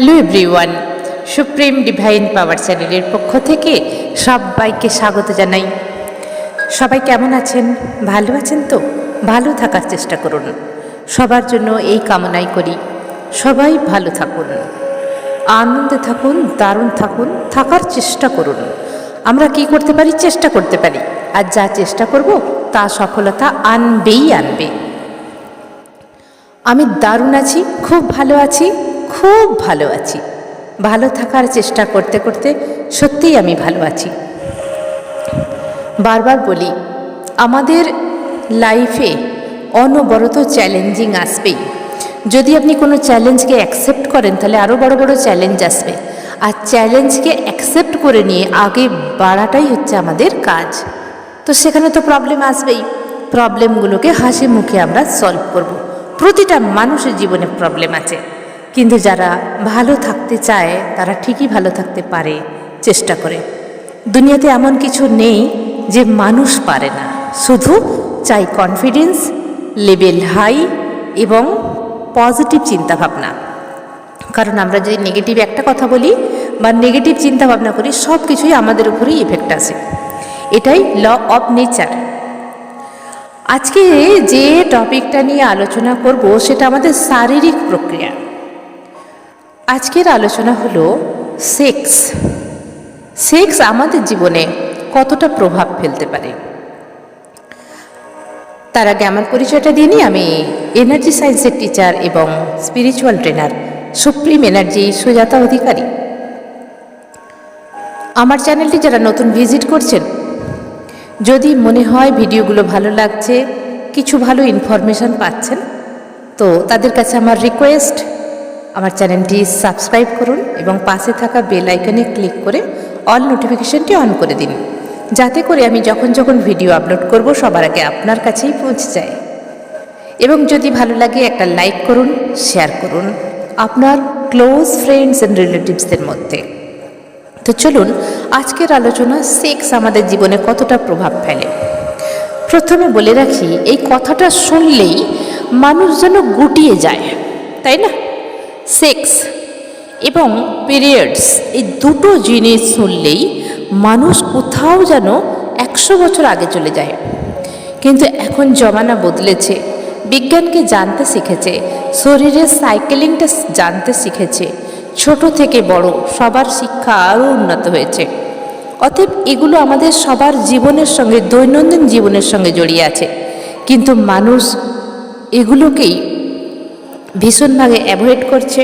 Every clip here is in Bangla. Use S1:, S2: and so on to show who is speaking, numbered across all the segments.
S1: হ্যালো এভরিওয়ান, সুপ্রিম ডিভাইন পাওয়ার চ্যানেলের পক্ষ থেকে সবাইকে স্বাগত জানাই। সবাই কেমন আছেন? ভালো আছেন তো? ভালো থাকার চেষ্টা করুন। সবার জন্য এই কামনাই করি, সবাই ভালো থাকুন, আনন্দে থাকুন, দারুণ থাকুন, থাকার চেষ্টা করুন। আমরা কি করতে পারি? চেষ্টা করতে পারি, আর যা চেষ্টা করব তা সফলতা আনবেই আনবে। আমি দারুণ আছি, খুব ভালো আছি, খুব ভালো আছি। ভালো থাকার চেষ্টা করতে করতে সত্যিই আমি ভালো আছি। বারবার বলি, আমাদের লাইফে অনবরত চ্যালেঞ্জিং আসবেই। যদি আপনি কোনো চ্যালেঞ্জকে অ্যাকসেপ্ট করেন তাহলে আরও বড় বড় চ্যালেঞ্জ আসবে, আর চ্যালেঞ্জকে অ্যাকসেপ্ট করে নিয়ে আগে বাড়াটাই হচ্ছে আমাদের কাজ। তো সেখানে তো প্রবলেম আসবেই, প্রবলেমগুলোকে হাসি মুখে আমরা সলভ করব। প্রতিটা মানুষের জীবনে প্রবলেম আছে, কিন্তু যারা ভালো থাকতে চায় তারা ঠিকই ভালো থাকতে পারে, চেষ্টা করে। দুনিয়াতে এমন কিছু নেই যে মানুষ পারে না, শুধু চাই কনফিডেন্স লেভেল হাই এবং পজিটিভ চিন্তাভাবনা। কারণ আমরা যদি নেগেটিভ একটা কথা বলি বা নেগেটিভ চিন্তাভাবনা করি, সব কিছুই আমাদের উপরেই এফেক্ট আসে। এটাই ল অফ নেচার। আজকে যে টপিকটা নিয়ে আলোচনা করব সেটা আমাদের শারীরিক প্রক্রিয়া। আজকের আলোচনা হলো সেক্স। সেক্স আমাদের জীবনে কতটা প্রভাব ফেলতে পারে। তার আগে আমার পরিচয়টা দিয়ে নিই। আমি এনার্জি সায়েন্সের টিচার এবং spiritual trainer supreme energy Sujata Adhikari. আমার চ্যানেলটি যারা নতুন ভিজিট করছেন, যদি মনে হয় ভিডিওগুলো ভালো লাগছে, কিছু ভালো ইনফরমেশান পাচ্ছেন, তো তাদের কাছে আমার রিকোয়েস্ট, আমার চ্যানেলটি সাবস্ক্রাইব করুন এবং পাশে থাকা বেল আইকনে ক্লিক করে অল নোটিফিকেশনটি অন করে দিন, যাতে করে আমি যখন যখন ভিডিও আপলোড করব সবার আগে আপনার কাছেই পৌঁছে যায়। এবং যদি ভালো লাগে একটা লাইক করুন, শেয়ার করুন আপনার ক্লোজ ফ্রেন্ডস অ্যান্ড রিলেটিভসদের মধ্যে। তো চলুন, আজকের আলোচনা সেক্স আমাদের জীবনে কতটা প্রভাব ফেলে। প্রথমে বলে রাখি, এই কথাটা শুনলেই মানুষ যেন গুটিয়ে যায়, তাই না? সেক্স এবং পিরিয়ডস, এই দুটো জিনিস শুনলেই মানুষ কোথাও যেন 100 বছর আগে চলে যায়। কিন্তু এখন জমানা বদলেছে, বিজ্ঞানকে জানতে শিখেছে, শরীরের সাইকেলিংটা জানতে শিখেছে, ছোট থেকে বড় সবার শিক্ষা আরও উন্নত হয়েছে। অতএব এগুলো আমাদের সবার জীবনের সঙ্গে, দৈনন্দিন জীবনের সঙ্গে জড়িয়ে আছে, কিন্তু মানুষ এগুলোকেই ভীষণভাবে অ্যাভয়েড করছে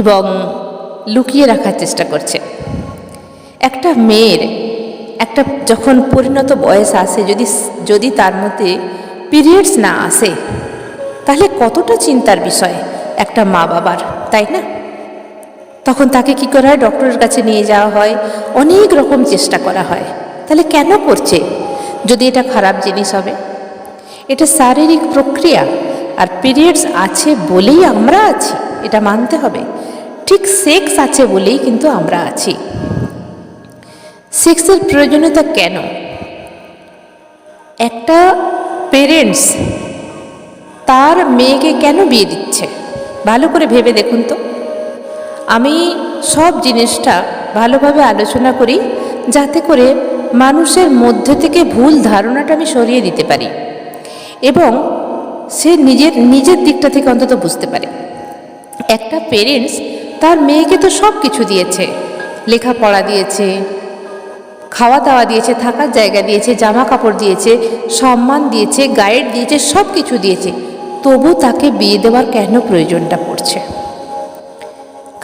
S1: এবং লুকিয়ে রাখার চেষ্টা করছে। একটা মেয়ের একটা যখন পরিণত বয়স আসে, যদি তার মধ্যে পিরিয়ডস না আসে, তাহলে কতটা চিন্তার বিষয় একটা মা বাবার, তাই না? তখন তাকে কী করা হয়? ডক্টরের কাছে নিয়ে যাওয়া হয়, অনেক রকম চেষ্টা করা হয়। তাহলে কেন করছে যদি এটা খারাপ জিনিস হবে? এটা শারীরিক প্রক্রিয়া, আর পিরিয়ডস আছে বলেই আমরা আছি, এটা মানতে হবে। ঠিক সেক্স আছে বলেই কিন্তু আমরা আছি। সেক্সের প্রয়োজনীয়তা কেন? একটা পেরেন্টস তার মেয়েকে কেন বিয়ে দিচ্ছে? ভালো করে ভেবে দেখুন তো। আমি সব জিনিসটা ভালোভাবে আলোচনা করি, যাতে করে মানুষের মধ্যে থেকে ভুল ধারণাটা আমি সরিয়ে দিতে পারি এবং সে নিজের দিকটা থেকে অন্তত বুঝতে পারে। একটা পেরেন্টস তার মেয়েকে তো সব কিছু দিয়েছে, লেখাপড়া দিয়েছে, খাওয়া দাওয়া দিয়েছে, থাকার জায়গা দিয়েছে, জামা কাপড় দিয়েছে, সম্মান দিয়েছে, গাইড দিয়েছে, সব কিছু দিয়েছে, তবু তাকে বিয়ে দেওয়ার কেন প্রয়োজনটা পড়ছে?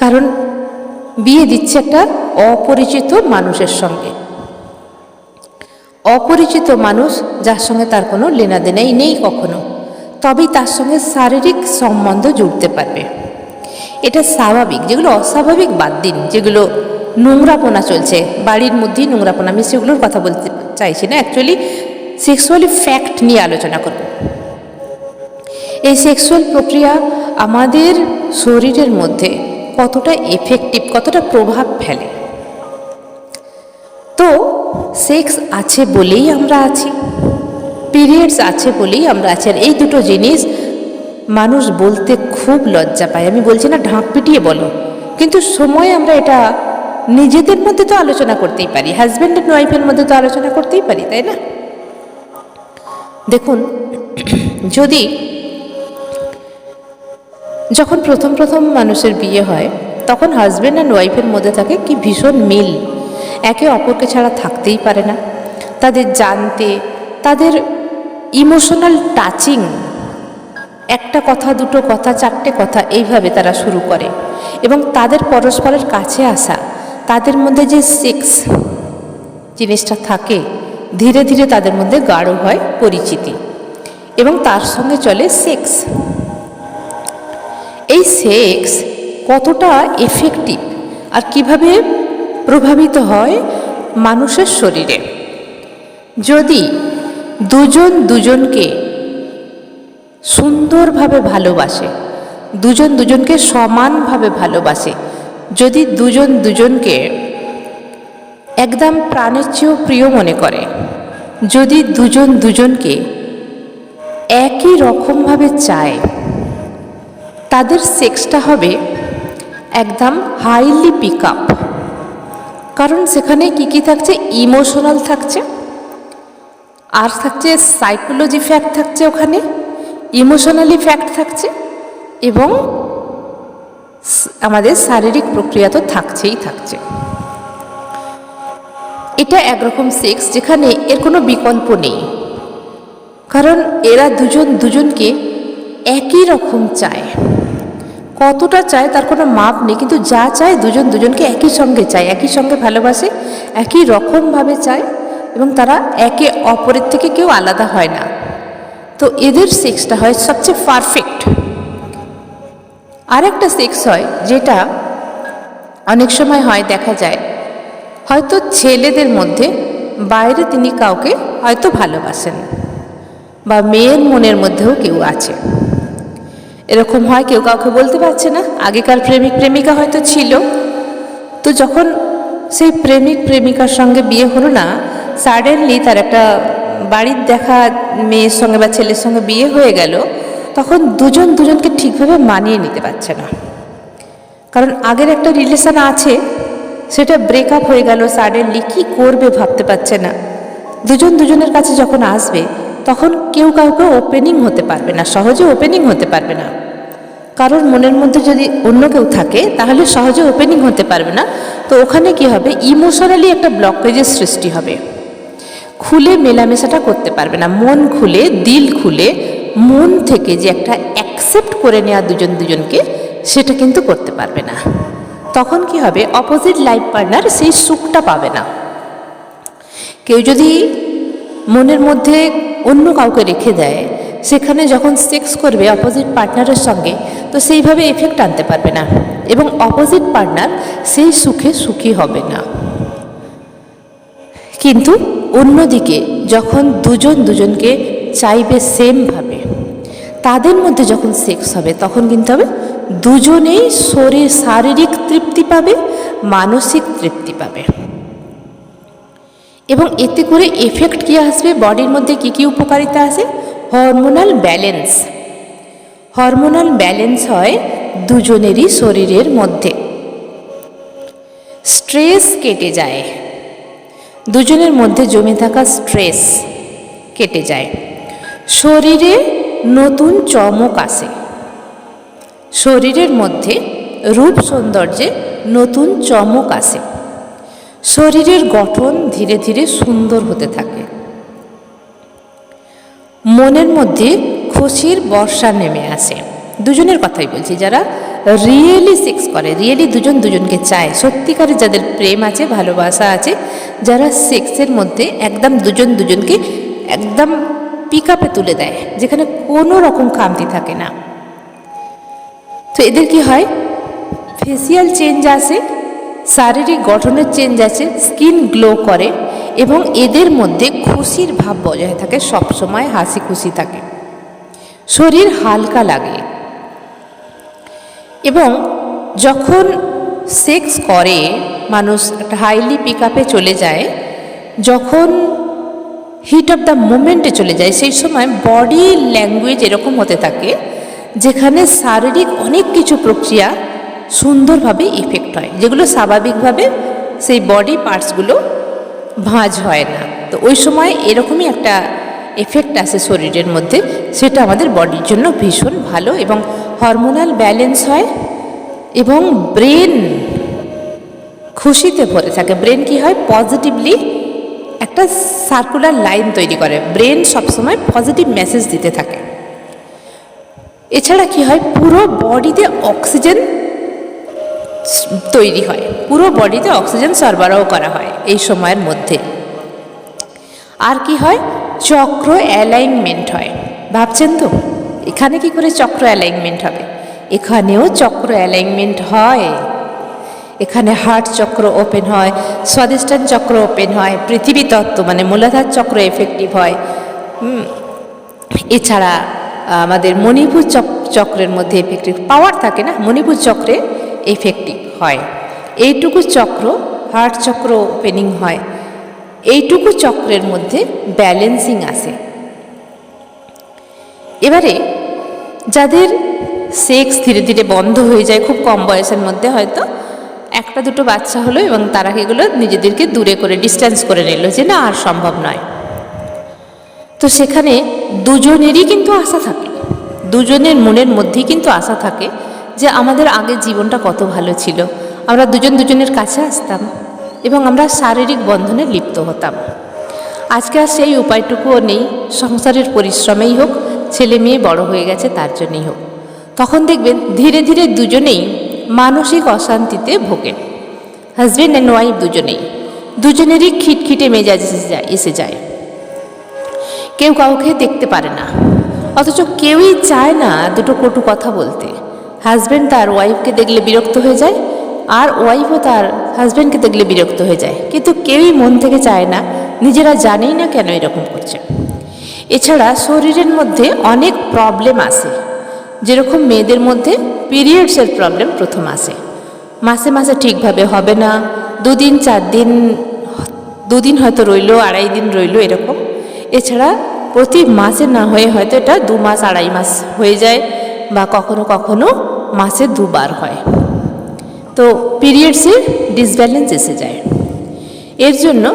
S1: কারণ বিয়ে দিচ্ছে একটা অপরিচিত মানুষের সঙ্গে। অপরিচিত মানুষ যার সঙ্গে তার কোনো লেনাদেনাই নেই কখনো, তবেই তার সঙ্গে শারীরিক সম্বন্ধ জুড়তে পারবে। এটা স্বাভাবিক। যেগুলো অস্বাভাবিক বাদ দিন, যেগুলো নোংরাপনা চলছে বাড়ির মধ্যেই নোংরাপনা, আমি সেগুলোর কথা বলতে চাইছি না। অ্যাকচুয়ালি সেক্সুয়ালি ফ্যাক্ট নিয়ে আলোচনা করব। এই সেক্সুয়াল প্রক্রিয়া আমাদের শরীরের মধ্যে কতটা এফেক্টিভ, কতটা প্রভাব ফেলে। তো সেক্স আছে বলেই আমরা আছি, পিরিয়ডস আছে বলেই আমরা আছি। আর এই দুটো জিনিস মানুষ বলতে খুব লজ্জা পায়। আমি বলছি না ঢাক পিটিয়ে বলো, কিন্তু সময় আমরা এটা নিজেদের মধ্যে তো আলোচনা করতেই পারি, হাজব্যান্ড অ্যান্ড ওয়াইফের মধ্যে তো আলোচনা করতেই পারি, তাই না? দেখুন, যদি যখন প্রথম প্রথম মানুষের বিয়ে হয় তখন হাজব্যান্ড অ্যান্ড ওয়াইফের মধ্যে থাকে কি ভীষণ মিল, একে অপরকে ছাড়া থাকতেই পারে না। তাদের জানতে, তাদের ইমোশনাল টাচিং, একটা কথা, দুটো কথা, চারটে কথা, এইভাবে তারা শুরু করে। এবং তাদের পরস্পরের কাছে আসা, তাদের মধ্যে যে সেক্স জিনিসটা থাকে, ধীরে ধীরে তাদের মধ্যে গাঢ় হয় পরিচিতি, এবং তার সঙ্গে চলে সেক্স। এই সেক্স কতটা এফেক্টিভ আর কিভাবে প্রভাবিত হয় মানুষের শরীরে। যদি দুজন দুজনকে সুন্দরভাবে ভালোবাসে, দুজন দুজনকে সমানভাবে ভালোবাসে, যদি দুজন দুজনকে একদম প্রাণের চেয়েও প্রিয় মনে করে, যদি দুজন দুজনকে একই রকমভাবে চায়, তাদের সেক্সটা হবে একদম হাইলি পিক আপ। কারণ সেখানে কি থাকছে? ইমোশনাল থাকছে, আর থাকছে সাইকোলজি ফ্যাক্ট থাকছে, ওখানে ইমোশনালি ফ্যাক্ট থাকছে, এবং আমাদের শারীরিক প্রক্রিয়া তো থাকছেই থাকছে। এটা একরকম সেক্স যেখানে এর কোনো বিকল্প নেই, কারণ এরা দুজন দুজনকে একই রকম চায়। কতটা চায় তার কোনো মাপ নেই, কিন্তু যা চায় দুজন দুজনকে একই সঙ্গে চায়, একই সঙ্গে ভালোবাসে, একই রকমভাবে চায়, এবং তারা একে অপরের থেকে কেউ আলাদা হয় না। তো এদের সেক্সটা হয় সবচেয়ে পারফেক্ট। আর একটা সেক্স হয় যেটা অনেক সময় হয়, দেখা যায় হয়তো ছেলেদের মধ্যে বাইরে তিনি কাউকে হয়তো ভালোবাসেন, বা মেয়ের মনের মধ্যেও কেউ আছে, এরকম হয়, কেউ কাউকে বলতে পারছে না। আগেকার প্রেমিক প্রেমিকা হয়তো ছিল, তো যখন সেই প্রেমিক প্রেমিকার সঙ্গে বিয়ে হলো না, সাডেনলি তার একটা বাড়ির দেখা মেয়ের সঙ্গে বা ছেলের সঙ্গে বিয়ে হয়ে গেল, তখন দুজন দুজনকে ঠিকভাবে মানিয়ে নিতে পারছে না। কারণ আগের একটা রিলেশন আছে, সেটা ব্রেকআপ হয়ে গেল সাডেনলি, কি করবে ভাবতে পারছে না। দুজন দুজনের কাছে যখন আসবে তখন কেউ কাউকে ওপেনিং হতে পারবে না, সহজে ওপেনিং হতে পারবে না। কারোর মনের মধ্যে যদি অন্য কেউ থাকে তাহলে সহজে ওপেনিং হতে পারবে না। তো ওখানে কি হবে? ইমোশনালি একটা ব্লকেজের সৃষ্টি হবে, খুলে মেলামেশাটা করতে পারবে না। মন খুলে, দিল খুলে, মন থেকে যে একটা অ্যাকসেপ্ট করে নেওয়া দুজন দুজনকে, সেটা কিন্তু করতে পারবে না। তখন কি হবে? অপোজিট লাইফ পার্টনার সেই সুখটা পাবে না। কেউ যদি মনের মধ্যে অন্য কাউকে রেখে দেয়, সেখানে যখন সেক্স করবে অপোজিট পার্টনারের সঙ্গে, তো সেইভাবে এফেক্ট আনতে পারবে না, এবং অপোজিট পার্টনার সেই সুখে সুখী হবে না। কিন্তু অন্যদিকে যখন দুজন দুজনকে চাইবে সেমভাবে, তাদের মধ্যে যখন সেক্স হবে তখন কিন্তু হবে দুজনেই শারীরিক তৃপ্তি পাবে, মানসিক তৃপ্তি পাবে। এবং এতে করে এফেক্ট কী আসবে? বডির মধ্যে কী কী উপকারিতা আসে? Hormonal balance. হরমোনাল ব্যালেন্স হয় দুজনেরই শরীরের মধ্যে, স্ট্রেস কেটে যায়, দুজনের মধ্যে জমে থাকা স্ট্রেস কেটে যায়, শরীরে নতুন চমক আসে, শরীরের মধ্যে রূপ সৌন্দর্যে নতুন চমক আসে, শরীরের গঠন ধীরে ধীরে সুন্দর হতে থাকে, মনের মধ্যে খুশির বর্ষা নেমে আসে। দুজনের কথাই বলছি, যারা রিয়েলি সেক্স করে, রিয়েলি দুজন দুজনকে চায়, সত্যিকারে যাদের প্রেম আছে, ভালোবাসা আছে, যারা সেক্সের মধ্যে একদম দুজন দুজনকে একদম পিক আপে তুলে দেয়, যেখানে কোনো রকম খামতি থাকে না। তো এদের কি হয়? ফেসিয়াল চেঞ্জ আসে, শারীরিক গঠনের চেঞ্জ আছে, স্কিন গ্লো করে, এবং এদের মধ্যে খুশির ভাব বজায় থাকে, সবসময় হাসি খুশি থাকে, শরীর হালকা লাগে। এবং যখন সেক্স করে মানুষ একটা হাইলি পিক আপে চলে যায়, যখন হিট অফ দ্য মোমেন্টে চলে যায়, সেই সময় বডি ল্যাঙ্গুয়েজ এরকম হতে থাকে যেখানে শারীরিক অনেক কিছু প্রক্রিয়া সুন্দরভাবে ইফেক্ট হয়, যেগুলো স্বাভাবিকভাবে সেই বডি পার্টসগুলো ভাঁজ হয় না। তো ওই সময় এরকমই একটা এফেক্ট আসে শরীরের মধ্যে, সেটা আমাদের বডির জন্য ভীষণ ভালো এবং হরমোনাল ব্যালেন্স হয় এবং ব্রেন খুশিতে ভরে থাকে। ব্রেন কি হয়, পজিটিভলি একটা সার্কুলার লাইন তৈরি করে, ব্রেন সবসময় পজিটিভ মেসেজ দিতে থাকে। এছাড়া কি হয়, পুরো বডিতে অক্সিজেন তৈরি হয়, পুরো বডিতে অক্সিজেন সরবরাহ করা হয় এই সময়ের মধ্যে। আর কি হয়, চক্র অ্যালাইনমেন্ট হয়। ভাবছেন তো এখানে কি করে চক্র অ্যালাইনমেন্ট হবে? এখানেও চক্র অ্যালাইনমেন্ট হয়। এখানে হার্ট চক্র ওপেন হয়, স্বাধিষ্ঠান চক্র ওপেন হয়, পৃথিবী তত্ত্ব মানে মূলাধার চক্র এফেক্টিভ হয়। এছাড়া আমাদের মণিপুর চক্রের মধ্যে এফেক্টিভ পাওয়ার থাকে না, মণিপুর চক্রে এফেক্টিভ হয়। এইটুকু চক্র, হার্ট চক্র ওপেনিং হয়, এইটুকু চক্রের মধ্যে ব্যালেন্সিং আসে। এবারে যাদের সেক্স ধীরে ধীরে বন্ধ হয়ে যায়, খুব কম বয়সের মধ্যে হয়তো একটা দুটো বাচ্চা হলো এবং তারা এগুলো নিজেদেরকে দূরে করে ডিস্টেন্স করে নিল যে না আর সম্ভব নয়, তো সেখানে দুজনেরই কিন্তু আশা থাকে, দুজনের মনের মধ্যেই কিন্তু আশা থাকে যে আমাদের আগের জীবনটা কত ভালো ছিল, আমরা দুজন দুজনের কাছে আসতাম এবং আমরা শারীরিক বন্ধনে লিপ্ত হতাম। আজকে আর সেই উপায়টুকুও নেই, সংসারের পরিশ্রমেই হোক, ছেলে মেয়ে বড় হয়ে গেছে তার জন্যই হোক। তখন দেখবেন ধীরে ধীরে দুজনেই মানসিক অশান্তিতে ভোগেন, হাজব্যান্ড অ্যান্ড ওয়াইফ দুজনেরই খিটখিটে মেজাজ এসে যায়। কেউ কাউকে দেখতে পারে না, অথচ কেউই চায় না দুটো কটু কথা বলতে। হাজব্যান্ড তার ওয়াইফকে দেখলে বিরক্ত হয়ে যায়, আর ওয়াইফও তার হাজব্যান্ডকে দেখলে বিরক্ত হয়ে যায়, কিন্তু কেউই মন থেকে চায় না, নিজেরা জানেই না কেন এরকম করছে। এছাড়া শরীরের মধ্যে অনেক প্রবলেম আসে, যেরকম মেয়েদের মধ্যে পিরিয়ডসের প্রবলেম প্রথম আসে, মাসে মাসে ঠিকভাবে হবে না, 2 দিন 4 দিন, 2 দিন হয়তো রইলো, 2.5 দিন রইলো এরকম। এছাড়া প্রতি মাসে না হয়ে হয়তো এটা 2 মাস 2.5 মাস হয়ে যায়, বা কখনো কখনো মাসে 2 বার হয়। তো পিরিয়ডসে ডিসব্যালেন্স এসে যায়। এর জন্য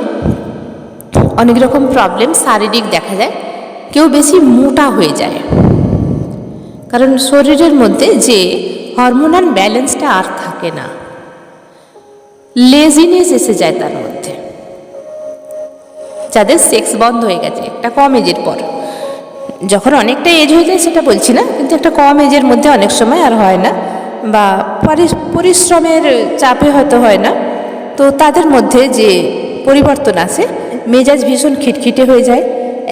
S1: অনেক রকম প্রবলেম শারীরিক দেখা যায়, কেউ বেশি মোটা হয়ে যায়, কারণ শরীরের মধ্যে যে হরমোনাল ব্যালেন্সটা আর থাকে না, লেজিনেস এসে যায় তার মধ্যে। যাদের সেক্স বন্ধ হয়ে গেছে একটা কম এজের পর, যখন অনেকটা এজ হয়ে যায় সেটা বলছি না, কিন্তু একটা কম এজের মধ্যে অনেক সময় আর হয় না, বা পরিশ্রমের চাপে হয়তো হয় না, তো তাদের মধ্যে যে পরিবর্তন আসে, মেজাজ ভীষণ খিটখিটে হয়ে যায়,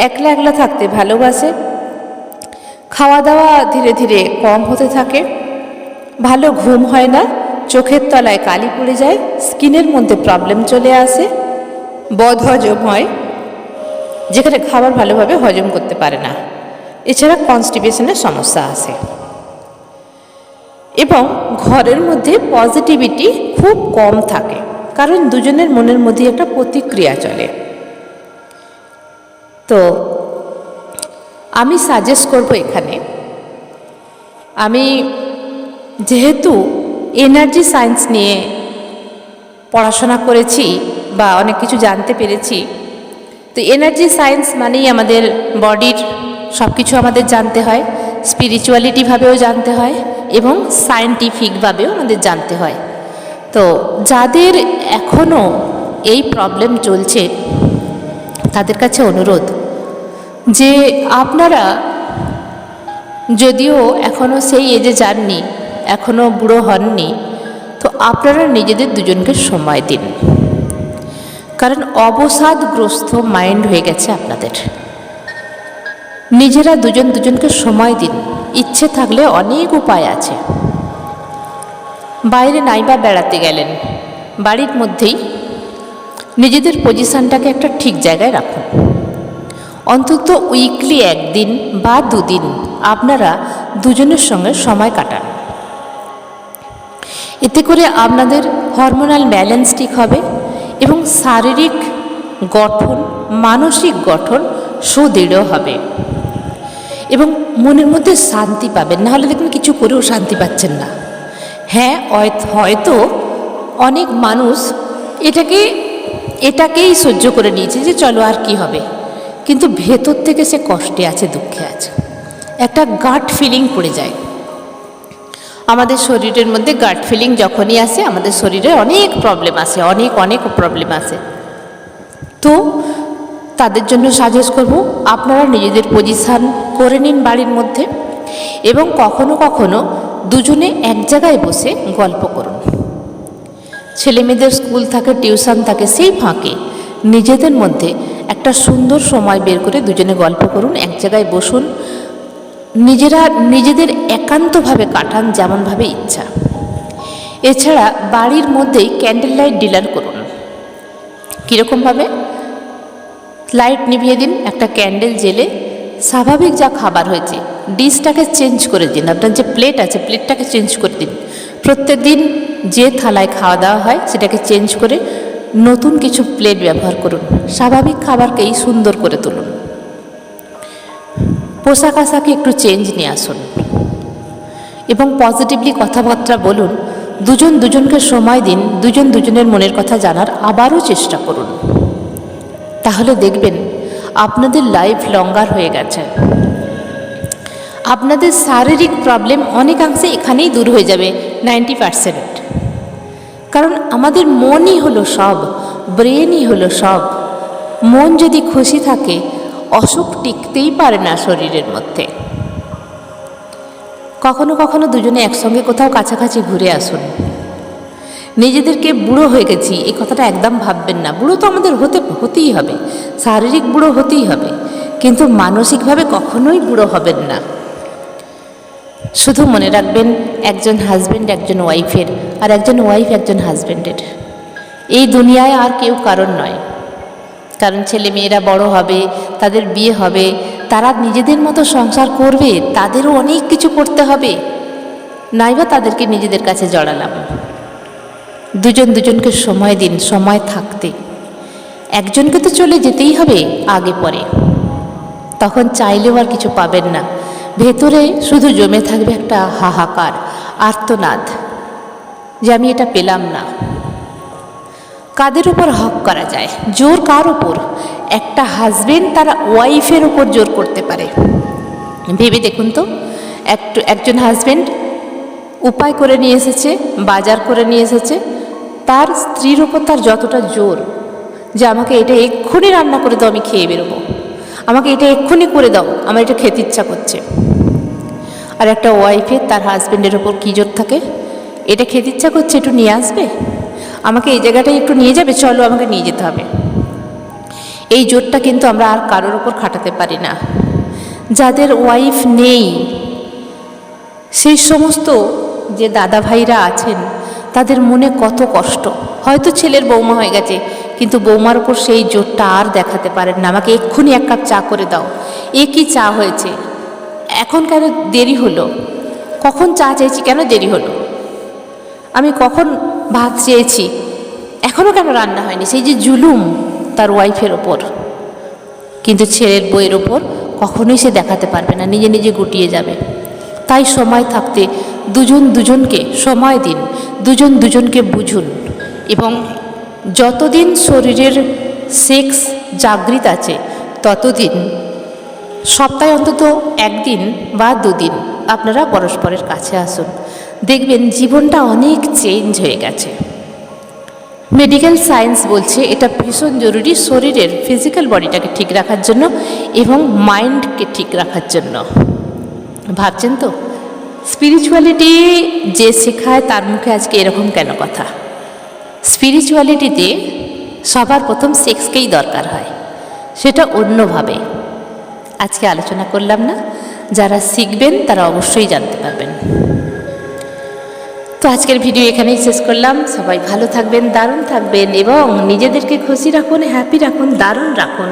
S1: একলা একলা থাকতে ভালোবাসে, খাওয়া দাওয়া ধীরে ধীরে কম হতে থাকে, ভালো ঘুম হয় না, চোখের তলায় কালি পড়ে যায়, স্কিনের মধ্যে প্রবলেম চলে আসে, বদহজম হয়, যেখানে খাবার ভালোভাবে হজম করতে পারে না। এছাড়া কনস্টিপেশনের সমস্যা আসে এবং ঘরের মধ্যে পজিটিভিটি খুব কম থাকে, কারণ দুজনের মনের মধ্যে একটা প্রতিক্রিয়া চলে। তো আমি সাজেস্ট করব এখানে, আমি যেহেতু এনার্জি সায়েন্স নিয়ে পড়াশোনা করেছি বা অনেক কিছু জানতে পেরেছি, তো এনার্জি সায়েন্স মানেই আমাদের বডির সব কিছু আমাদের জানতে হয়, স্পিরিচুয়ালিটিভাবেও জানতে হয় এবং সায়েন্টিফিকভাবেও আমাদের জানতে হয়। তো যাদের এখনও এই প্রবলেম চলছে তাদের কাছে অনুরোধ যে আপনারা যদিও এখনও সেই এজে যাননি, এখনও বুড়ো হননি, তো আপনারা নিজেদের দুজনকে সময় দিন, কারণ অবসাদগ্রস্ত মাইন্ড হয়ে গেছে আপনাদের। নিজেরা দুজন দুজনকে সময় দিন, ইচ্ছে থাকলে অনেক উপায় আছে। বাইরে নাইবা বেড়াতে গেলেন, বাড়ির মধ্যেই নিজেদের পজিশনটাকে একটা ঠিক জায়গায় রাখুন। অন্তত উইকলি 1 দিন বা 2 দিন আপনারা দুজনের সঙ্গে সময় কাটান। এতে করে আপনাদের হরমোনাল ব্যালেন্স ঠিক হবে এবং শারীরিক গঠন, মানসিক গঠন সুদৃঢ় হবে এবং মনের মধ্যে শান্তি পাবেন। নাহলে দেখুন কিছু করেও শান্তি পাচ্ছেন না, হ্যাঁ, হয়তো অনেক মানুষ এটাকেই সহ্য করে নিয়েছে যে চলো আর কি হবে, কিন্তু ভেতর থেকে সে কষ্টে আছে, দুঃখে আছে, একটা গাট ফিলিং পড়ে যায়। আমাদের শরীরের মধ্যে গাট ফিলিং যখনই আসে আমাদের শরীরে অনেক প্রবলেম আসে, অনেক প্রবলেম আসে। তো তাদের জন্য সাজেস্ট করব আপনারা নিজেদের পজিশান করে নিন বাড়ির মধ্যে, এবং কখনো কখনো দুজনে এক জায়গায় বসে গল্প করুন। ছেলে মেয়েদের স্কুল থাকে, টিউশন থাকে, সেই ফাঁকে নিজেদের মধ্যে একটা সুন্দর সময় বের করে দুজনে গল্প করুন, এক জায়গায় বসুন, নিজেদের একান্তভাবে কাটান যেমনভাবে ইচ্ছা। এছাড়া বাড়ির মধ্যেই ক্যান্ডেল লাইট ডিনার করুন। কীরকমভাবে? লাইট নিভিয়ে দিন, একটা ক্যান্ডেল জেলে স্বাভাবিক যা খাবার হয়েছে ডিশটাকে চেঞ্জ করে দিন, আপনার যে প্লেট আছে প্লেটটাকে চেঞ্জ করে দিন। প্রত্যেক দিন যে থালায় খাওয়া দাওয়া হয় সেটাকে চেঞ্জ করে নতুন কিছু প্লেট ব্যবহার করুন। স্বাভাবিক খাবারকেই সুন্দর করে তুলুন। পোশাক আশাকে একটু চেঞ্জ নিয়ে আসুন এবং পজিটিভলি কথাবার্তা বলুন। দুজনকে সময় দিন, দুজনের মনের কথা জানার আবারও চেষ্টা করুন। তাহলে দেখবেন আপনাদের লাইফ লঙ্গার হয়ে গেছে। আপনাদের শারীরিক প্রবলেম অনেকাংশে এখানেই দূর হয়ে যাবে 90%। কারণ আমাদের মনই হলো সব, ব্রেনই হলো সব। মন যদি খুশি থাকে অসুখ টিকতেই পারে না শরীরের মধ্যে। কখনো কখনো দুজনে একসঙ্গে কোথাও কাছাকাছি ঘুরে আসুন। নিজেদেরকে বুড়ো হয়ে গেছি এই কথাটা একদম ভাববেন না। বুড়ো তো আমাদের হতেই হবে, শারীরিক বুড়ো হতেই হবে, কিন্তু মানসিকভাবে কখনোই বুড়ো হবেন না। শুধু মনে রাখবেন একজন হাজব্যান্ড একজন ওয়াইফের, আর একজন ওয়াইফ একজন হাজব্যান্ডের। এই দুনিয়ায় আর কেউ কারণ নয়। কারণ ছেলে মেয়েরা বড় হবে, তাদের বিয়ে হবে, তারা নিজেদের মতো সংসার করবে, তাদেরও অনেক কিছু করতে হবে, নাইবা তাদেরকে নিজেদের কাছে জড়ালাম। দুজনকে সময় দিন, সময় থাকতে। একজনকে তো চলে যেতেই হবে আগে পরে, তখন চাইলেও আর কিছু পাবেন না। ভেতরে শুধু জমে থাকবে একটা হাহাকার, আর্তনাদ, যে আমি এটা পেলাম না। কাদের উপর হক করা যায়? জোর কার উপর? একটা হাজবেন্ড তারা ওয়াইফের উপর জোর করতে পারে? ভেবে দেখুন তো। একজন হাজবেন্ড উপায় করে নিয়ে এসেছে, বাজার করে নিয়ে এসেছে, তার স্ত্রীর উপর তার যতটা জোর যে আমাকে এটা এক্ষুনি রান্না করে দাও, আমি খেয়ে বেরোবো, আমাকে এটা এক্ষুনি করে দাও, আমার এটা খেতে ইচ্ছা করছে। আর একটা ওয়াইফের তার হাজব্যান্ডের ওপর কী জোর থাকে? এটা খেতে ইচ্ছা করছে, একটু নিয়ে আসবে, আমাকে এই জায়গাটায় একটু নিয়ে যাবে, চলো আমাকে নিয়ে যেতে হবে। এই জোরটা কিন্তু আমরা আর কারোর ওপর খাটাতে পারি না। যাদের ওয়াইফ নেই সেই সমস্ত যে দাদা ভাইরা আছেন তাদের মনে কত কষ্ট। হয়তো ছেলের বৌমা হয়ে গেছে, কিন্তু বৌমার ওপর সেই জোরটা আর দেখাতে পারেন না। আমাকে এক্ষুনি এক কাপ চা করে দাও, এ কি চা হয়েছে, এখন কেন দেরি হলো, কখন চা চেয়েছি কেন দেরি হলো, আমি কখন ভাত চেয়েছি এখনও কেন রান্না হয়নি, সেই যে জুলুম তার ওয়াইফের ওপর। কিন্তু ছেলের বউয়ের ওপর কখনোই সে দেখাতে পারবে না, নিজে নিজে গুটিয়ে যাবে। তাই সময় থাকতে দুজনকে সময় দিন, দুজনকে বুঝুন, এবং যতদিন শরীরের সেক্স জাগৃত আছে ততদিন সপ্তাহে অন্তত একদিন বা দুদিন আপনারা পরস্পরের কাছে আসুন। দেখবেন জীবনটা অনেক চেঞ্জ হয়ে গেছে। মেডিকেল সায়েন্স বলছে এটা ভীষণ জরুরি শরীরের ফিজিক্যাল বডিটাকে ঠিক রাখার জন্য এবং মাইন্ডকে ঠিক রাখার জন্য। ভাবছেন তো স্পিরিচুয়ালিটি যে শেখায় তার মুখে আজকে এরকম কেন কথা? স্পিরিচুয়ালিটিতে সবার প্রথম সেক্সকেই দরকার হয়, সেটা অন্যভাবে আজকে আলোচনা করলাম না। যারা শিখবেন তারা অবশ্যই জানতে পারবেন। তো আজকের ভিডিও এখানেই শেষ করলাম। সবাই ভালো থাকবেন, দারুণ থাকবেন এবং নিজেদেরকে খুশি রাখুন, হ্যাপি রাখুন, দারুণ রাখুন।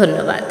S1: ধন্যবাদ।